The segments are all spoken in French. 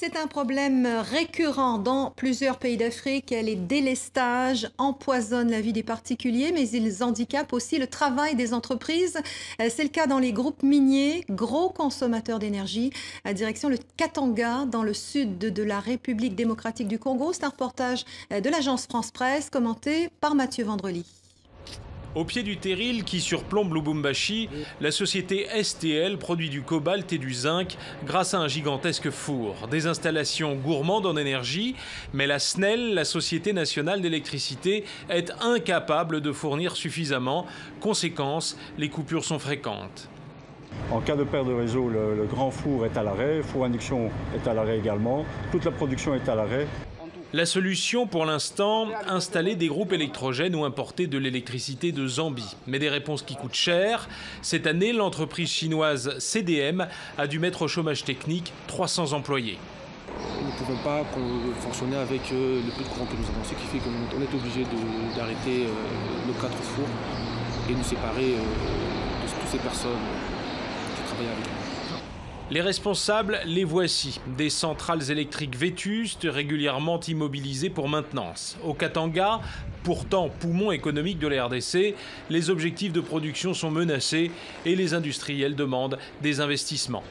C'est un problème récurrent dans plusieurs pays d'Afrique. Les délestages empoisonnent la vie des particuliers, mais ils handicapent aussi le travail des entreprises. C'est le cas dans les groupes miniers, gros consommateurs d'énergie. Direction le Katanga, dans le sud de la République démocratique du Congo. C'est un reportage de l'agence France Presse, commenté par Mathieu Vendrely. Au pied du terril qui surplombe Lubumbashi, la société STL produit du cobalt et du zinc grâce à un gigantesque four. Des installations gourmandes en énergie, mais la SNEL, la Société nationale d'électricité, est incapable de fournir suffisamment. Conséquence, les coupures sont fréquentes. En cas de perte de réseau, le grand four est à l'arrêt, le four induction est à l'arrêt également, toute la production est à l'arrêt. La solution, pour l'instant, installer des groupes électrogènes ou importer de l'électricité de Zambie. Mais des réponses qui coûtent cher. Cette année, l'entreprise chinoise CDM a dû mettre au chômage technique 300 employés. Nous ne pouvons pas fonctionner avec le peu de courant que nous avons, ce qui fait qu'on est obligé d'arrêter nos 4 fours et nous séparer de toutes ces personnes qui travaillent avec nous. Les responsables, les voici. Des centrales électriques vétustes, régulièrement immobilisées pour maintenance. Au Katanga, pourtant poumon économique de la RDC, les objectifs de production sont menacés et les industriels demandent des investissements.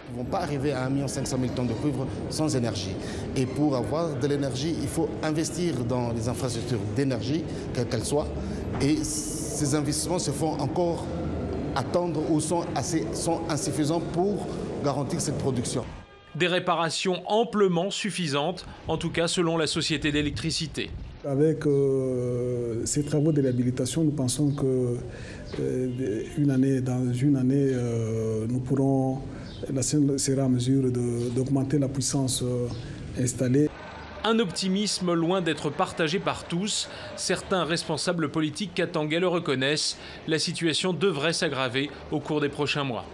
Nous ne pouvons pas arriver à 1 500 000 tonnes de cuivre sans énergie. Et pour avoir de l'énergie, il faut investir dans les infrastructures d'énergie, quelles qu'elles soient. Et ces investissements se font encore attendre ou sont insuffisants pour garantir cette production. Des réparations amplement suffisantes, en tout cas selon la société d'électricité. Avec ces travaux de réhabilitation, nous pensons que dans une année, nous pourrons, la SNEL sera en mesure d'augmenter la puissance installée. Un optimisme loin d'être partagé par tous. Certains responsables politiques katangais le reconnaissent. La situation devrait s'aggraver au cours des prochains mois.